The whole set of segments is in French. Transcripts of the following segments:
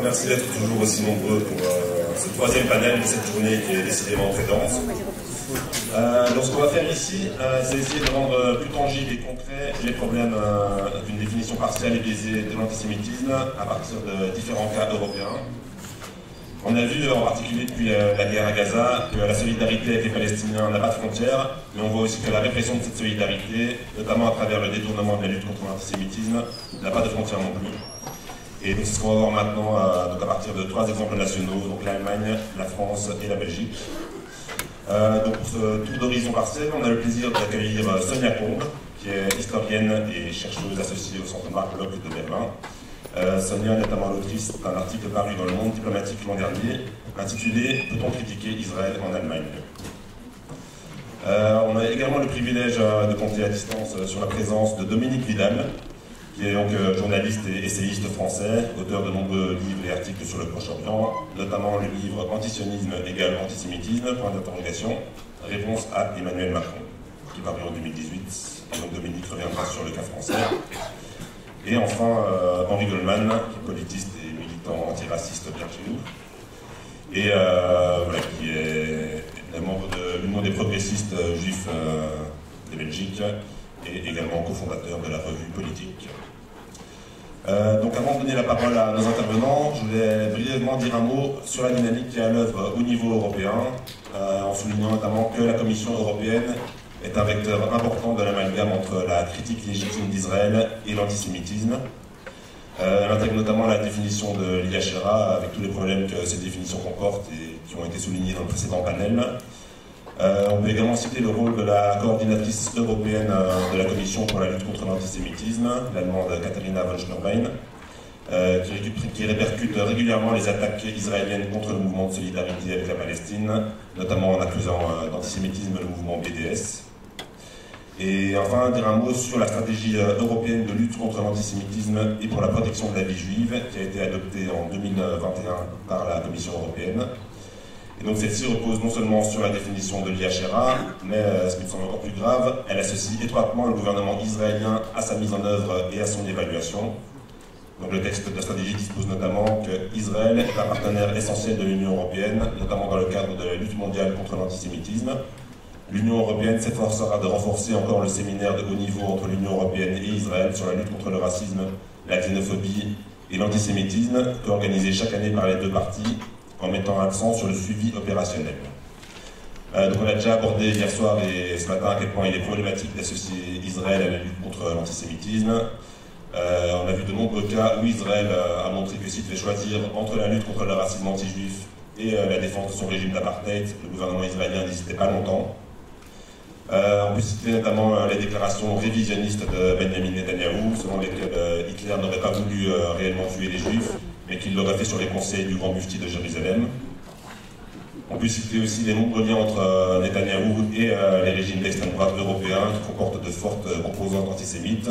merci d'être toujours aussi nombreux pour ce troisième panel de cette journée qui est décidément très dense. Donc ce qu'on va faire ici, c'est essayer de rendre plus tangibles et concrets les problèmes d'une définition partielle et biaisée de l'antisémitisme à partir de différents cas européens. On a vu en particulier depuis la guerre à Gaza que la solidarité avec les Palestiniens n'a pas de frontières, mais on voit aussi que la répression de cette solidarité, notamment à travers le détournement de la lutte contre l'antisémitisme, n'a pas de frontières non plus. Et donc c'est ce qu'on va voir maintenant donc à partir de 3 exemples nationaux, donc l'Allemagne, la France et la Belgique. Donc pour ce tour d'horizon partiel, on a le plaisir d'accueillir Sonia Combe, qui est historienne et chercheuse associée au Centre Marc Bloch de Berlin. Sonia est notamment l'autrice d'un article paru dans Le Monde diplomatique l'an dernier, intitulé « Peut-on critiquer Israël en Allemagne ?» On a également le privilège de compter à distance sur la présence de Dominique Vidal, qui est donc journaliste et essayiste français, auteur de nombreux livres et articles sur le Proche-Orient, notamment le livre « Antisionisme égale antisémitisme », point d'interrogation, réponse à Emmanuel Macron, qui est paru en 2018. Et donc Dominique reviendra sur le cas français. Et enfin, Henri Goldman, qui est politiste et militant antiraciste bien chez nous, et voilà, qui est membre de l'Union des progressistes juifs de Belgique, et également cofondateur de la revue Politique. Donc avant de donner la parole à nos intervenants, je voulais brièvement dire un mot sur la dynamique qui est à l'œuvre au niveau européen, en soulignant notamment que la Commission européenne est un vecteur important de l'amalgame entre la critique légitime d'Israël et l'antisémitisme. Elle intègre notamment la définition de l'IHRA, avec tous les problèmes que cette définition comporte et qui ont été soulignés dans le précédent panel. On peut également citer le rôle de la coordinatrice européenne de la Commission pour la lutte contre l'antisémitisme, l'allemande Katharina von Schnurbein, qui répercute régulièrement les attaques israéliennes contre le mouvement de solidarité avec la Palestine, notamment en accusant d'antisémitisme le mouvement BDS. Et enfin, dire un mot sur la stratégie européenne de lutte contre l'antisémitisme et pour la protection de la vie juive, qui a été adoptée en 2021 par la Commission européenne. Et donc celle-ci repose non seulement sur la définition de l'IHRA, mais ce qui me semble encore plus grave, elle associe étroitement le gouvernement israélien à sa mise en œuvre et à son évaluation. Donc le texte de la stratégie dispose notamment qu'Israël est un partenaire essentiel de l'Union européenne, notamment dans le cadre de la lutte mondiale contre l'antisémitisme. L'Union européenne s'efforcera de renforcer encore le séminaire de haut niveau entre l'Union européenne et Israël sur la lutte contre le racisme, la xénophobie et l'antisémitisme, organisé chaque année par les deux parties, en mettant l'accent sur le suivi opérationnel. Donc on a déjà abordé hier soir et ce matin à quel point il est problématique d'associer Israël à la lutte contre l'antisémitisme. On a vu de nombreux cas où Israël a montré que s'il devait choisir entre la lutte contre le racisme anti-juif et la défense de son régime d'apartheid, le gouvernement israélien n'hésitait pas longtemps. On peut citer notamment les déclarations révisionnistes de Benjamin Netanyahou, selon lesquelles Hitler n'aurait pas voulu réellement tuer les juifs, mais qu'il l'aurait fait sur les conseils du grand mufti de Jérusalem. On peut citer aussi les nombreux liens entre Netanyahou et les régimes d'extrême droite européens qui comportent de fortes composantes antisémites.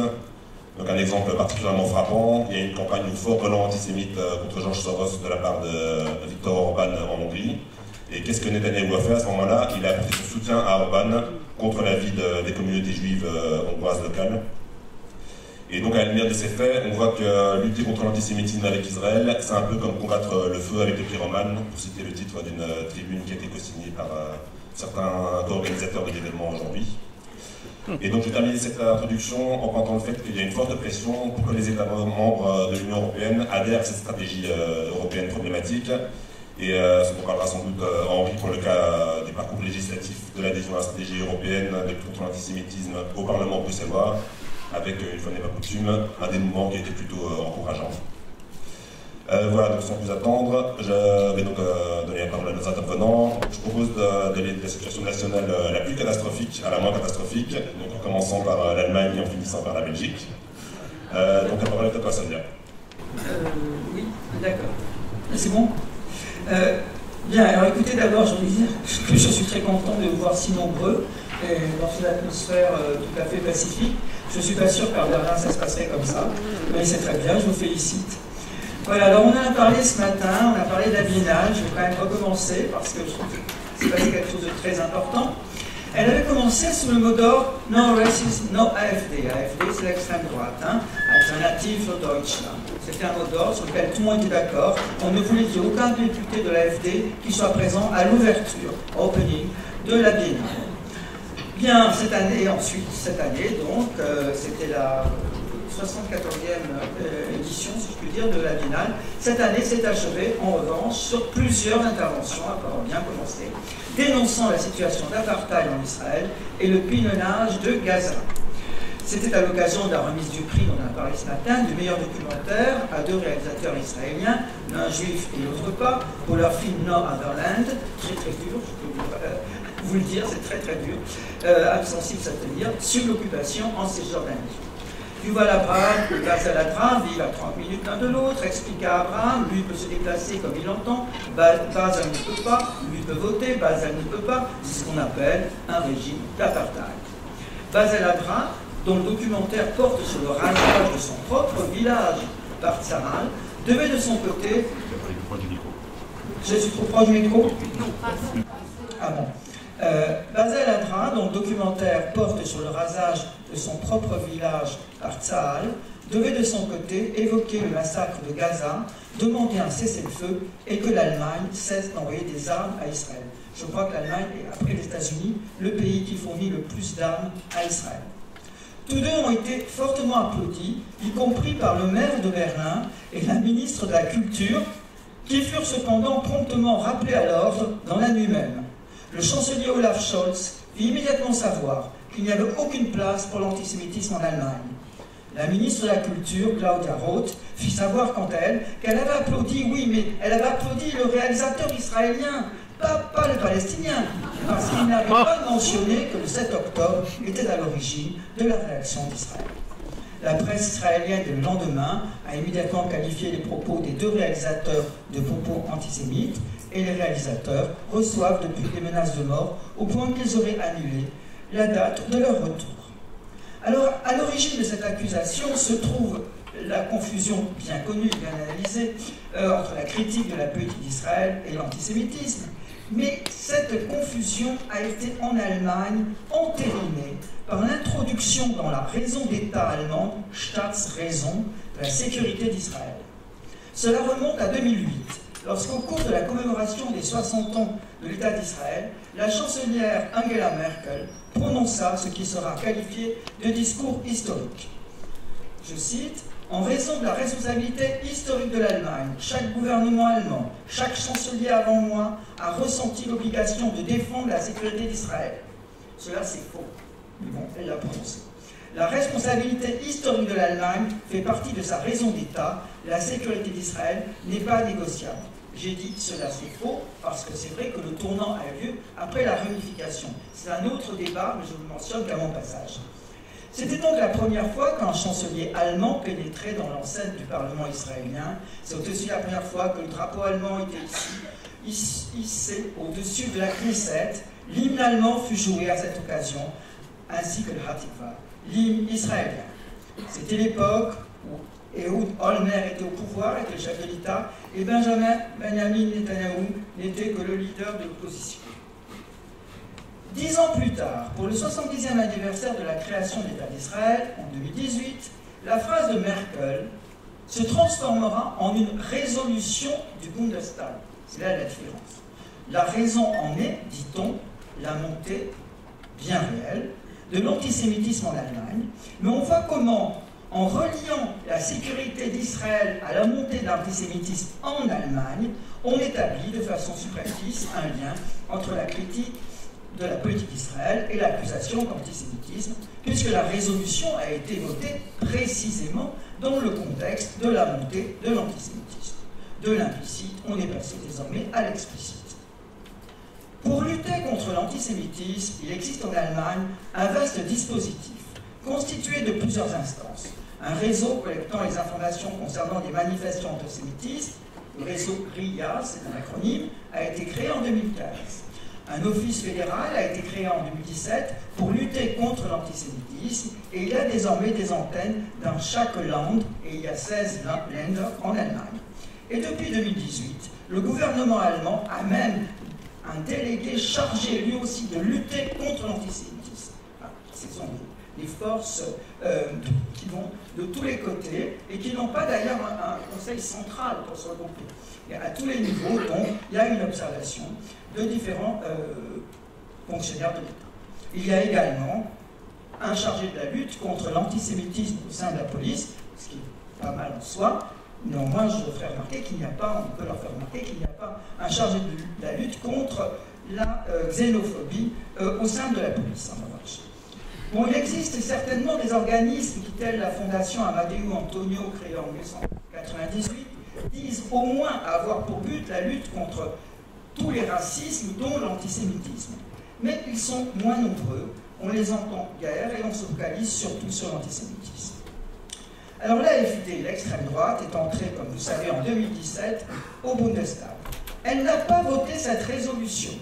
Donc un exemple particulièrement frappant, il y a une campagne de fort relent antisémite contre George Soros de la part de Viktor Orban en Hongrie. Et qu'est-ce que Netanyahou a fait à ce moment-là? Il a apporté son soutien à Orban contre l'avis des communautés juives hongroises locales. Et donc à la lumière de ces faits, on voit que lutter contre l'antisémitisme avec Israël, c'est un peu comme combattre le feu avec des pyromanes, pour citer le titre d'une tribune qui a été co-signée par certains organisateurs de l'événement aujourd'hui. Et donc je vais terminer cette introduction en pointant le fait qu'il y a une forte pression pour que les États membres de l'Union européenne adhèrent à cette stratégie européenne problématique. Et ce dont parlera sans doute Henri pour le cas du parcours législatif de l'adhésion à la stratégie européenne de lutte contre l'antisémitisme au Parlement bruxellois, avec, une fois n'est pas coutume, un dénouement qui a été plutôt encourageant. Voilà, donc sans plus attendre, je vais donc donner la parole à nos intervenants. Je propose d'aller de la situation nationale la plus catastrophique à la moins catastrophique, donc en commençant par l'Allemagne et en finissant par la Belgique. Donc la parole est à toi, Sonia. Oui, d'accord. C'est bon. Bien, alors écoutez, d'abord, je voulais dire que je suis très content de vous voir si nombreux dans une atmosphère tout à fait pacifique. Je ne suis pas sûr qu'à Berlin ça se passerait comme ça, mais c'est très bien, je vous félicite. Voilà, alors on en a parlé ce matin, on a parlé de la biennale, je vais quand même recommencer parce que je trouve que c'est passé quelque chose de très important. Elle avait commencé sous le mot d'ordre « No Racism, no AfD ». AfD, c'est l'extrême droite, hein, Alternative für Deutschland. C'était un mot d'ordre sur lequel tout le monde était d'accord. On ne voulait qu'il y ait aucun député de l'AfD qui soit présent à l'ouverture, opening, de la Biennale. Bien, cette année, donc, c'était la 74e édition, si je puis dire, de la Biennale. Cette année s'est achevée, en revanche, sur plusieurs interventions, à part bien commencer, dénonçant la situation d'apartheid en Israël et le pilonnage de Gaza. C'était à l'occasion de la remise du prix, dont on a parlé ce matin, du meilleur documentaire à deux réalisateurs israéliens, l'un juif et l'autre pas, pour leur film No Other Land, très très dur, je peux vous le dire, c'est très très dur, insensible à tenir, sur l'occupation en Cisjordanie. Yuval Abraham et Baz al-Adra vivent à 30 minutes l'un de l'autre, explique à Abraham, lui peut se déplacer comme il l'entend, Baz ne peut pas, lui peut voter, Baz ne peut pas, c'est ce qu'on appelle un régime d'apartheid. Baz al-Adra, dont le documentaire porte sur le rasage de son propre village par Tzahal, devait de son côté... Je suis trop proche du micro? Ah bon. Baz al-Adra, dont le documentaire porte sur le rasage de son propre village par Tzahal, devait de son côté évoquer le massacre de Gaza, demander un cessez-le-feu et que l'Allemagne cesse d'envoyer des armes à Israël. Je crois que l'Allemagne est, après les États-Unis, le pays qui fournit le plus d'armes à Israël. Tous deux ont été fortement applaudis, y compris par le maire de Berlin et la ministre de la Culture, qui furent cependant promptement rappelés à l'ordre dans la nuit même. Le chancelier Olaf Scholz fit immédiatement savoir qu'il n'y avait aucune place pour l'antisémitisme en Allemagne. La ministre de la Culture, Claudia Roth, fit savoir quant à elle qu'elle avait applaudi, oui, mais elle avait applaudi le réalisateur israélien, pas le palestinien, parce qu'il n'avait pas mentionné que le 7 octobre était à l'origine de la réaction d'Israël. La presse israélienne, le lendemain, a immédiatement qualifié les propos des deux réalisateurs de propos antisémites, et les réalisateurs reçoivent depuis des menaces de mort au point qu'ils auraient annulé la date de leur retour. Alors, à l'origine de cette accusation se trouve la confusion bien connue, bien analysée, entre la critique de la politique d'Israël et l'antisémitisme. Mais cette confusion a été en Allemagne entérinée par l'introduction dans la raison d'État allemande, Staatsräson, de la sécurité d'Israël. Cela remonte à 2008, lorsqu'au cours de la commémoration des 60 ans de l'État d'Israël, la chancelière Angela Merkel prononça ce qui sera qualifié de discours historique. Je cite, « En raison de la responsabilité historique de l'Allemagne, chaque gouvernement allemand, chaque chancelier avant moi a ressenti l'obligation de défendre la sécurité d'Israël. » Cela, c'est faux. Mais bon, elle l'a prononcé. La responsabilité historique de l'Allemagne fait partie de sa raison d'État. La sécurité d'Israël n'est pas négociable. J'ai dit cela c'est faux parce que c'est vrai que le tournant a eu lieu après la réunification. C'est un autre débat, mais je ne le mentionne qu'à mon passage. C'était donc la première fois qu'un chancelier allemand pénétrait dans l'enceinte du Parlement israélien. C'est aussi la première fois que le drapeau allemand était hissé au-dessus de la Knesset. L'hymne allemand fut joué à cette occasion, ainsi que le Hatikva, l'hymne israélien. C'était l'époque où Ehud Olmert était au pouvoir, était le chef de l'État, et Benjamin Netanyahou n'était que le leader de l'opposition. 10 ans plus tard, pour le 70e anniversaire de la création de l'État d'Israël, en 2018, la phrase de Merkel se transformera en une résolution du Bundestag. C'est là la différence. La raison en est, dit-on, la montée bien réelle de l'antisémitisme en Allemagne, mais on voit comment, en reliant la sécurité d'Israël à la montée de l'antisémitisme en Allemagne, on établit de façon subreptice un lien entre la critique de la politique d'Israël et l'accusation d'antisémitisme, puisque la résolution a été votée précisément dans le contexte de la montée de l'antisémitisme. De l'implicite, on est passé désormais à l'explicite. Pour lutter contre l'antisémitisme, il existe en Allemagne un vaste dispositif, constitué de plusieurs instances. Un réseau collectant les informations concernant des manifestations antisémitistes, le réseau RIA, c'est un acronyme, a été créé en 2015. Un office fédéral a été créé en 2017 pour lutter contre l'antisémitisme et il y a désormais des antennes dans chaque land et il y a 16 Länder en Allemagne. Et depuis 2018, le gouvernement allemand a même un délégué chargé lui aussi de lutter contre l'antisémitisme. Ce sont des forces qui vont de tous les côtés et qui n'ont pas d'ailleurs un conseil central pour se regrouper. Et à tous les niveaux, donc, il y a une observation de différents fonctionnaires de l'État. Il y a également un chargé de la lutte contre l'antisémitisme au sein de la police, ce qui est pas mal en soi. Néanmoins, je ferai remarquer qu'il n'y a pas, on peut leur faire remarquer qu'il n'y a pas un chargé de la lutte contre la xénophobie au sein de la police, en revanche. Bon, il existe certainement des organismes qui, tels la Fondation Amadeu Antonio, créée en 1998, disent au moins avoir pour but la lutte contre tous les racismes, dont l'antisémitisme. Mais ils sont moins nombreux, on les entend guère et on se focalise surtout sur l'antisémitisme. Alors l'AfD, l'extrême droite, est entrée, comme vous savez, en 2017 au Bundestag. Elle n'a pas voté cette résolution.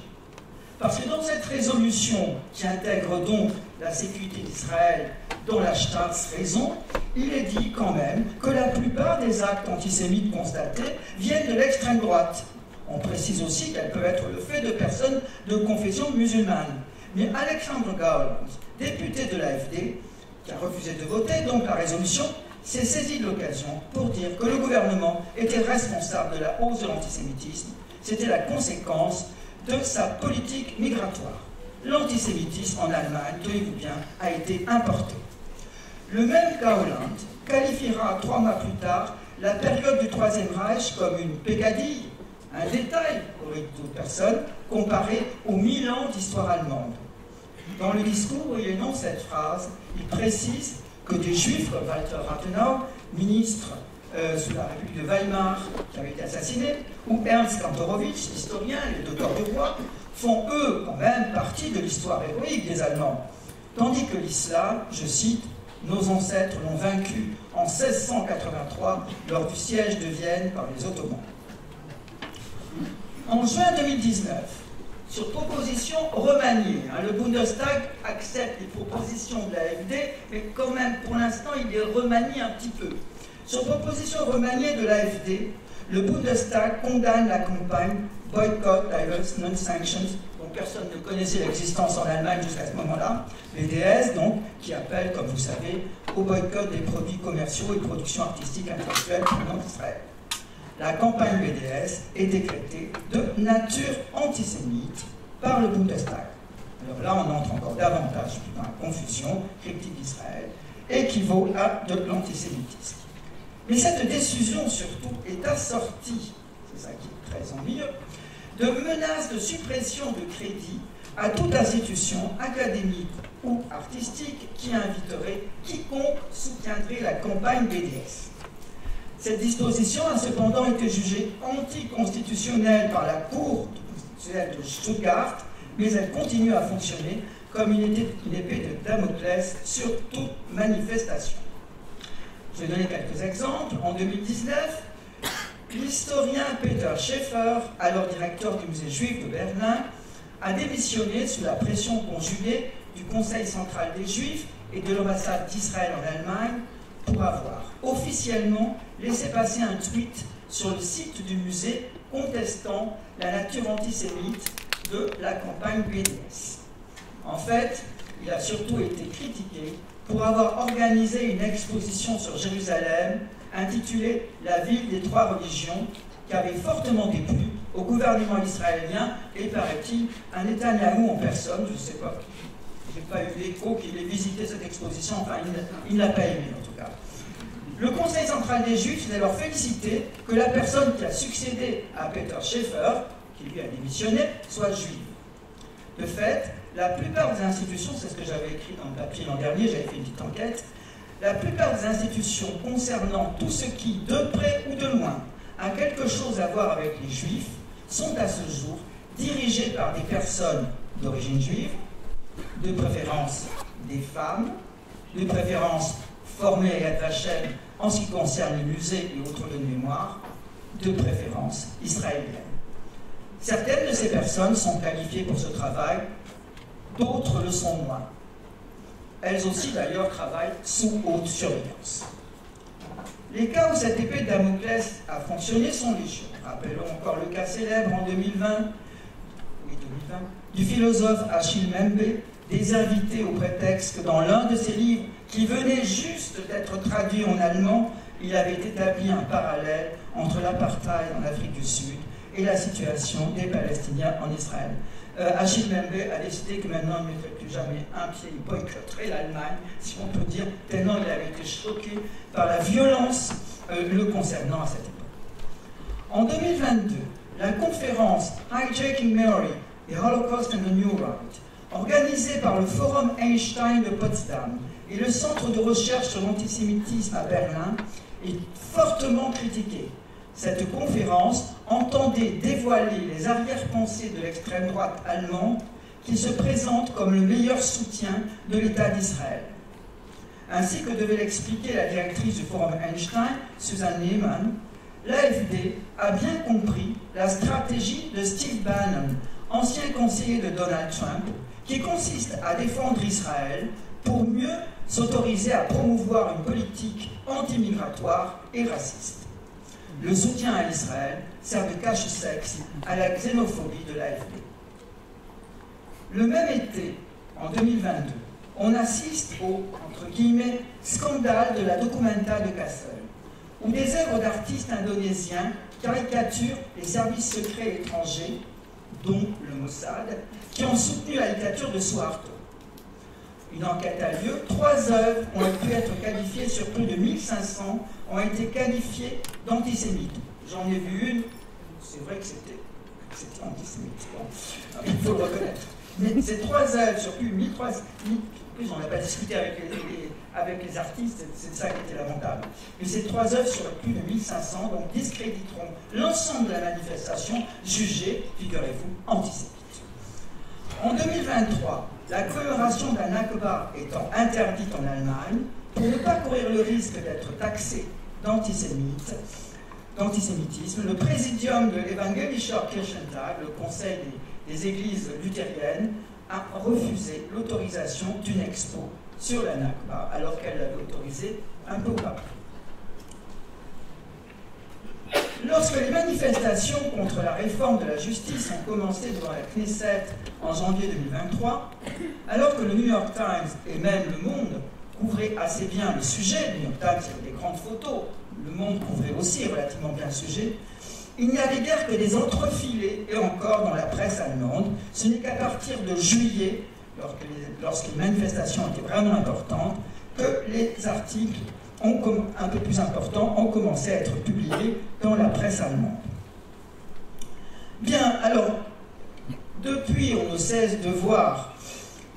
Parce que dans cette résolution, qui intègre donc la sécurité d'Israël dans la Staatsräson, il est dit quand même que la plupart des actes antisémites constatés viennent de l'extrême droite. On précise aussi qu'elles peuvent être le fait de personnes de confession musulmane. Mais Alexandre Gauland, député de l'AfD, qui a refusé de voter donc la résolution, s'est saisi de l'occasion pour dire que le gouvernement était responsable de la hausse de l'antisémitisme. C'était la conséquence de sa politique migratoire. L'antisémitisme en Allemagne, tenez-vous bien, a été importé. Le même Gauland qualifiera 3 mois plus tard la période du Troisième Reich comme une peccadille, un détail pour d'autres personnes, comparé aux 1000 ans d'histoire allemande. Dans le discours où il énonce cette phrase, il précise que des juifs comme Walter Rathenau, ministre sous la République de Weimar, qui avait été assassiné, ou Ernst Kantorowicz, historien et le docteur du roi, font eux quand même partie de l'histoire héroïque des Allemands. Tandis que l'islam, je cite, nos ancêtres l'ont vaincu en 1683 lors du siège de Vienne par les Ottomans. En juin 2019, sur proposition remaniée, le Bundestag accepte les propositions de l'AfD, mais quand même, pour l'instant, il les remanie un petit peu. Sur proposition remaniée de l'AfD, le Bundestag condamne la campagne Boycott, Divest, Non-Sanctions, dont personne ne connaissait l'existence en Allemagne jusqu'à ce moment-là, BDS, donc, qui appelle, comme vous savez, au boycott des produits commerciaux et de production artistique intellectuelle provenant d'Israël. La campagne BDS est décrétée de nature antisémite par le Bundestag. Alors là, on entre encore davantage dans la confusion, critique d'Israël, équivaut à de l'antisémitisme. Mais cette décision, surtout, est assortie, c'est ça qui est très ennuyeux, de menaces de suppression de crédit à toute institution académique ou artistique qui inviterait quiconque soutiendrait la campagne BDS. Cette disposition a cependant été jugée anticonstitutionnelle par la Cour constitutionnelle de Stuttgart, mais elle continue à fonctionner comme une épée de Damoclès sur toute manifestation. Je vais donner quelques exemples. En 2019, l'historien Peter Schäfer, alors directeur du musée juif de Berlin, a démissionné sous la pression conjuguée du Conseil central des Juifs et de l'ambassade d'Israël en Allemagne pour avoir officiellement laissé passer un tweet sur le site du musée contestant la nature antisémite de la campagne BDS. En fait, il a surtout été critiqué pour avoir organisé une exposition sur Jérusalem intitulée « La ville des trois religions » qui avait fortement déplu au gouvernement israélien et, paraît-il, à Netanyahou en personne, je ne sais pas, je n'ai pas eu l'écho qu'il ait visité cette exposition, enfin il ne l'a pas aimé en tout cas. Le Conseil central des Juifs s'est alors félicité que la personne qui a succédé à Peter Schäfer, qui lui a démissionné, soit juive. De fait, la plupart des institutions, c'est ce que j'avais écrit dans le papier l'an dernier, j'avais fait une petite enquête, la plupart des institutions concernant tout ce qui, de près ou de loin, a quelque chose à voir avec les juifs, sont à ce jour dirigées par des personnes d'origine juive, de préférence des femmes, de préférence formées à Yad Vashem en ce qui concerne les musées et autres lieux de mémoire, de préférence israélienne. Certaines de ces personnes sont qualifiées pour ce travail, d'autres le sont moins. Elles aussi, d'ailleurs, travaillent sous haute surveillance. Les cas où cette épée de Damoclès a fonctionné sont légion. Rappelons encore le cas célèbre en 2020 oui, 2020, du philosophe Achille Mbembe, des invités au prétexte que dans l'un de ses livres, qui venait juste d'être traduit en allemand, il avait établi un parallèle entre l'apartheid en Afrique du Sud et la situation des Palestiniens en Israël. Achille Mbembe a décidé que maintenant il ne mettrait plus jamais un pied, il boycotterait l'Allemagne, si on peut dire, tellement il avait été choqué par la violence le concernant à cette époque. En 2022, la conférence Hijacking Mary, The Holocaust and the New Right, organisée par le Forum Einstein de Potsdam et le Centre de recherche sur l'antisémitisme à Berlin, est fortement critiquée. Cette conférence entendait dévoiler les arrière-pensées de l'extrême droite allemande qui se présente comme le meilleur soutien de l'État d'Israël. Ainsi que devait l'expliquer la directrice du Forum Einstein, Susan Neiman, l'AfD a bien compris la stratégie de Steve Bannon, ancien conseiller de Donald Trump, qui consiste à défendre Israël pour mieux s'autoriser à promouvoir une politique anti-migratoire et raciste. Le soutien à Israël sert de cache-sexe à la xénophobie de l'AfD. Le même été, en 2022, on assiste au, entre guillemets, scandale de la documenta de Kassel, où des œuvres d'artistes indonésiens caricaturent les services secrets étrangers, dont le Mossad, qui ont soutenu la dictature de Suharto. Une enquête a lieu, 3 œuvres ont pu être qualifiées sur plus de 1500, ont été qualifiées d'antisémites. J'en ai vu une, c'est vrai que c'était antisémite, bon, il faut le reconnaître. Mais ces 3 œuvres sur plus de 1300, en plus on n'a pas discuté avec les artistes, c'est ça qui était lamentable. Mais ces 3 œuvres sur plus de 1500 donc discréditeront l'ensemble de la manifestation jugée, figurez-vous, antisémite. En 2023, la commémoration d'un Nakba étant interdite en Allemagne, pour ne pas courir le risque d'être taxé d'antisémitisme, le présidium de l'Evangelischer Kirchentag, le conseil des églises luthériennes, a refusé l'autorisation d'une expo sur la Nakba, alors qu'elle l'avait autorisée un peu auparavant. Lorsque les manifestations contre la réforme de la justice ont commencé devant la Knesset en janvier 2023, alors que le New York Times et même Le Monde couvraient assez bien le sujet, le New York Times avait des grandes photos, Le Monde couvrait aussi relativement bien le sujet, il n'y avait guère que des entrefilés, et encore dans la presse allemande. Ce n'est qu'à partir de juillet, lorsque les manifestations étaient vraiment importantes, que les articles un peu plus importants ont commencé à être publiés dans la presse allemande. Bien, alors, depuis, on ne cesse de voir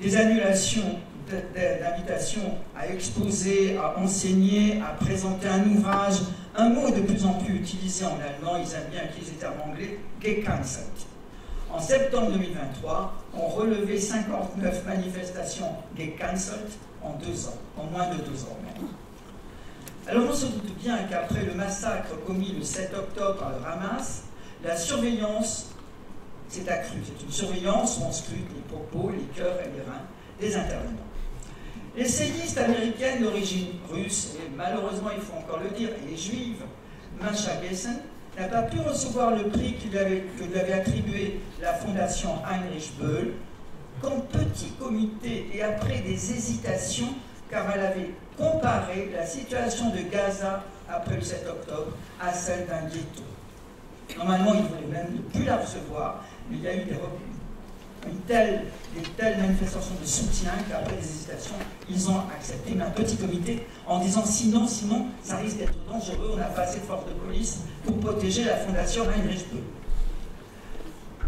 des annulations d'invitations à exposer, à enseigner, à présenter un ouvrage. Un mot est de plus en plus utilisé en allemand, ils aiment bien utiliser le terme anglais, gecancelt. En septembre 2023, on relevait 59 manifestations gecancelt en 2 ans, en moins de 2 ans même. Alors on se doute bien qu'après le massacre commis le 7 octobre par le Hamas, la surveillance s'est accrue. C'est une surveillance où on scrute les propos, les cœurs et les reins des intervenants. L'essayiste américaine d'origine russe, et malheureusement il faut encore le dire, elle est juive, Masha Gessen, n'a pas pu recevoir le prix que lui avait attribué la fondation Heinrich Böll, qu'en petit comité et après des hésitations, car elle avait comparé la situation de Gaza après le 7 octobre à celle d'un ghetto. Normalement, il voulait même ne plus la recevoir, mais il y a eu des telles manifestations de soutien qu'après des hésitations, ils ont accepté, mais un petit comité, en disant sinon, ça risque d'être dangereux, on n'a pas assez de force de police pour protéger la fondation Heinrich Böll.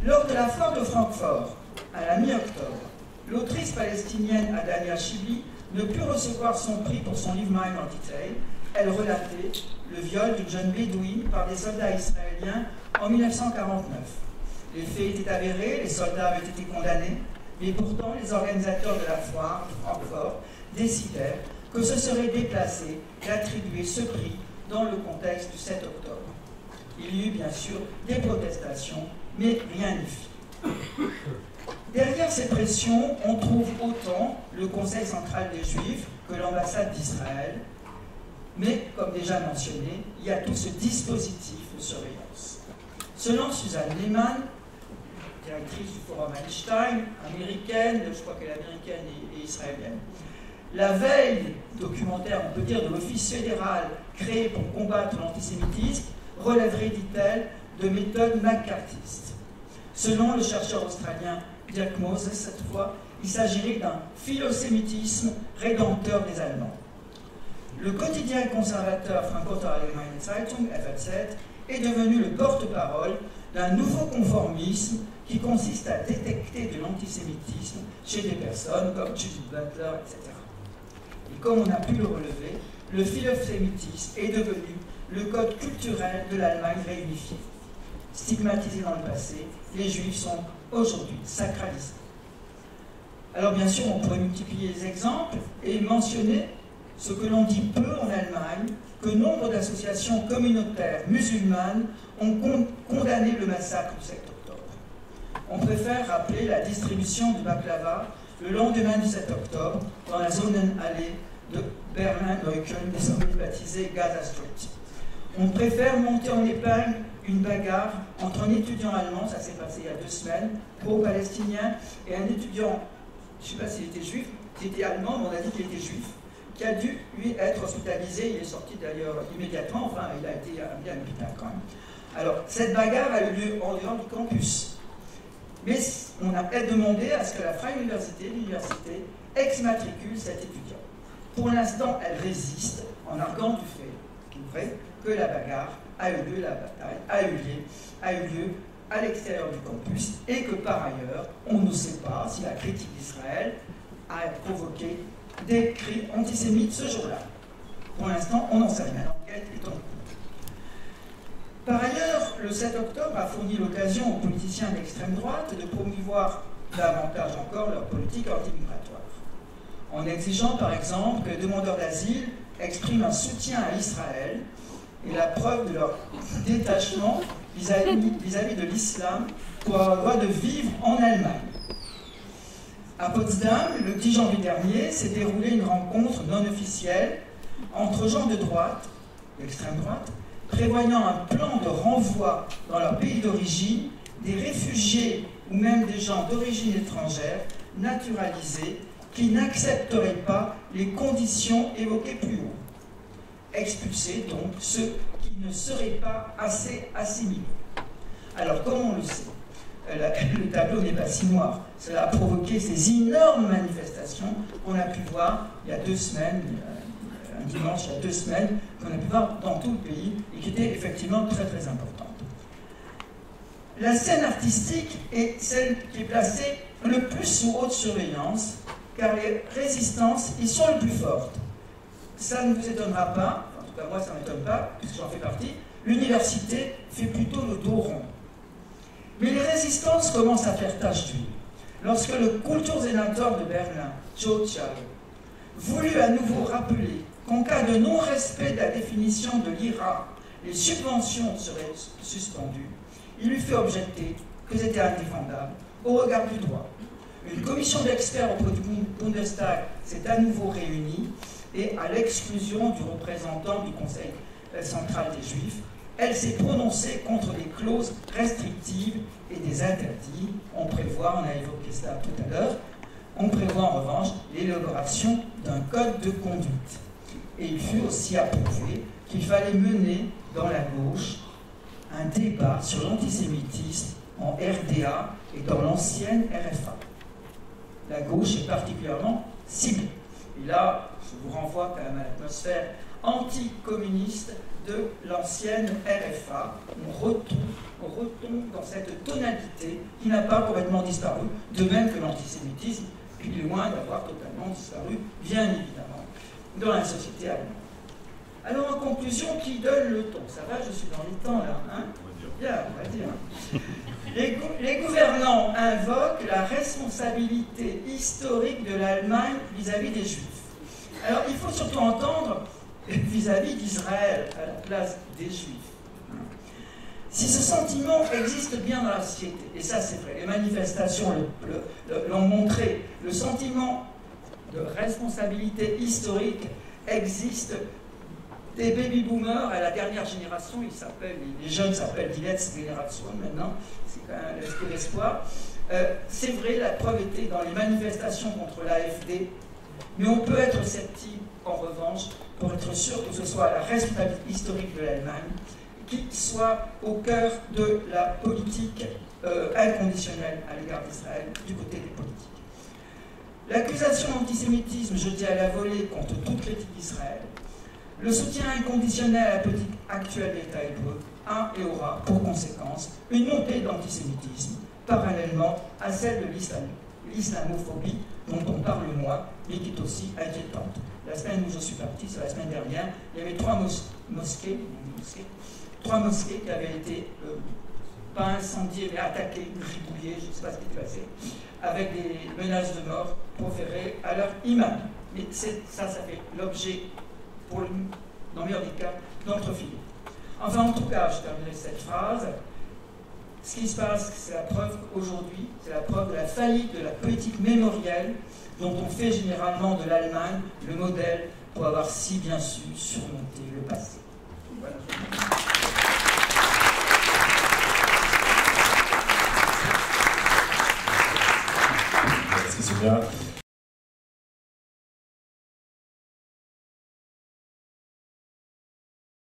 Lors de la foire de Francfort, à la mi-octobre, l'autrice palestinienne Adania Shibli ne put recevoir son prix pour son livre Minor Detail. Elle relatait le viol d'une jeune bédouine par des soldats israéliens en 1949. Les faits étaient avérés, les soldats avaient été condamnés, mais pourtant les organisateurs de la foire de Francfort décidèrent que ce serait déplacé d'attribuer ce prix dans le contexte du 7 octobre. Il y eut bien sûr des protestations, mais rien n'y fit. Derrière ces pressions, on trouve autant le Conseil central des Juifs que l'ambassade d'Israël, mais comme déjà mentionné, il y a tout ce dispositif de surveillance. Selon Susan Neiman, directrice du Forum Einstein, américaine, je crois qu'elle est américaine et israélienne. La veille documentaire, on peut dire, de l'Office fédéral créé pour combattre l'antisémitisme relèverait, dit-elle, de méthodes macartistes. Selon le chercheur australien Dirk Moses, cette fois, il s'agirait d'un philosémitisme rédempteur des Allemands. Le quotidien conservateur Frankfurter Allgemeine Zeitung, FAZ, est devenu le porte-parole d'un nouveau conformisme qui consiste à détecter de l'antisémitisme chez des personnes comme Judith Butler, etc. Et comme on a pu le relever, le philosémitisme est devenu le code culturel de l'Allemagne réunifiée. Stigmatisés dans le passé, les Juifs sont aujourd'hui sacralisés. Alors bien sûr, on pourrait multiplier les exemples et mentionner ce que l'on dit peu en Allemagne, que nombre d'associations communautaires musulmanes ont condamné le massacre du 7 octobre. On préfère rappeler la distribution du baklava le lendemain du 7 octobre dans la Sonnenallee de Berlin-Neukölln, désormais baptisée Gaza Street. On préfère monter en épingle une bagarre entre un étudiant allemand, ça s'est passé il y a 2 semaines, pro-palestinien, et un étudiant, je ne sais pas s'il était juif, qui était allemand, mais on a dit qu'il était juif, qui a dû, lui, être hospitalisé. Il est sorti d'ailleurs immédiatement, enfin, il a été bien à l'hôpital quand même. Alors, cette bagarre a eu lieu en dehors du campus. Mais on a demandé à ce que la Freie Université, l'université, exmatricule cet étudiant. Pour l'instant, elle résiste en arguant du fait que la bagarre a eu lieu, la bataille a eu lieu à l'extérieur du campus et que par ailleurs, on ne sait pas si la critique d'Israël a provoqué des cris antisémites ce jour-là. Pour l'instant, on n'en sait rien. L'enquête est en cours. Par ailleurs, le 7 octobre a fourni l'occasion aux politiciens d'extrême droite de promouvoir davantage encore leur politique anti-migratoire, en exigeant par exemple que les demandeurs d'asile expriment un soutien à Israël et la preuve de leur détachement vis-à-vis de l'islam pour avoir le droit de vivre en Allemagne. À Potsdam, le 10 janvier dernier, s'est déroulée une rencontre non officielle entre gens de droite, d'extrême droite, prévoyant un plan de renvoi dans leur pays d'origine des réfugiés ou même des gens d'origine étrangère naturalisés qui n'accepteraient pas les conditions évoquées plus haut. Expulser donc ceux qui ne seraient pas assez assimilés. Alors, comme on le sait, le tableau n'est pas si noir. Cela a provoqué ces énormes manifestations qu'on a pu voir il y a 2 semaines, un dimanche il y a 2 semaines, qu'on a pu voir dans tout le pays et qui étaient effectivement très très importantes. La scène artistique est celle qui est placée le plus sous haute surveillance, car les résistances y sont les plus fortes. Ça ne vous étonnera pas, en tout cas moi ça ne m'étonne pas, puisque j'en fais partie, l'université fait plutôt le dos rond. Mais les résistances commencent à faire tache d'huile. Lorsque le Kultursenator de Berlin, Joe Chiao, voulut à nouveau rappeler qu'en cas de non-respect de la définition de l'IRA, les subventions seraient suspendues, il lui fait objecter que c'était indéfendable au regard du droit. Une commission d'experts auprès du Bundestag s'est à nouveau réunie et à l'exclusion du représentant du Conseil central des Juifs, elle s'est prononcée contre des clauses restrictives et des interdits. On prévoit, on a évoqué cela tout à l'heure, on prévoit en revanche l'élaboration d'un code de conduite. Et il fut aussi approuvé qu'il fallait mener dans la gauche un débat sur l'antisémitisme en RDA et dans l'ancienne RFA. La gauche est particulièrement ciblée. Et là, je vous renvoie quand même à l'atmosphère anticommuniste de l'ancienne RFA. On retombe dans cette tonalité qui n'a pas complètement disparu, de même que l'antisémitisme, qui est loin d'avoir totalement disparu, bien évidemment, dans la société allemande. Alors en conclusion, qui donne le ton? Ça va, je suis dans les temps là, hein? Bien, on va dire. Les gouvernants invoquent la responsabilité historique de l'Allemagne vis-à-vis des Juifs. Alors il faut surtout entendre vis-à-vis d'Israël à la place des Juifs. Si ce sentiment existe bien dans la société, et ça c'est vrai, les manifestations l'ont montré, le sentiment de responsabilité historique existe des baby-boomers à la dernière génération, les jeunes s'appellent die letzte Generation maintenant, c'est quand même l'esprit d'espoir, C'est vrai, la preuve était dans les manifestations contre l'AfD, mais on peut être sceptique, en revanche, pour être sûr que ce soit la responsabilité historique de l'Allemagne qui soit au cœur de la politique inconditionnelle à l'égard d'Israël, du côté des politiques. L'accusation d'antisémitisme jeté à la volée contre toute critique d'Israël, le soutien inconditionnel à la politique actuelle de l'État hébreu a et aura pour conséquence une montée d'antisémitisme, parallèlement à celle de l'islamophobie dont on parle moins, mais qui est aussi inquiétante. La semaine où je suis parti, c'est la semaine dernière, il y avait trois mosquées qui avaient été, pas incendiées, mais attaquées, gribouillées, je ne sais pas ce qui est passé, avec des menaces de mort proférées à leur imam. Mais ça fait l'objet, dans le meilleur des cas, d'entrefiler. Enfin, en tout cas, je terminerai cette phrase. Ce qui se passe, c'est la preuve aujourd'hui, c'est la preuve de la faillite de la politique mémorielle dont on fait généralement de l'Allemagne le modèle pour avoir si bien su surmonter le passé. Voilà. Merci Sonia.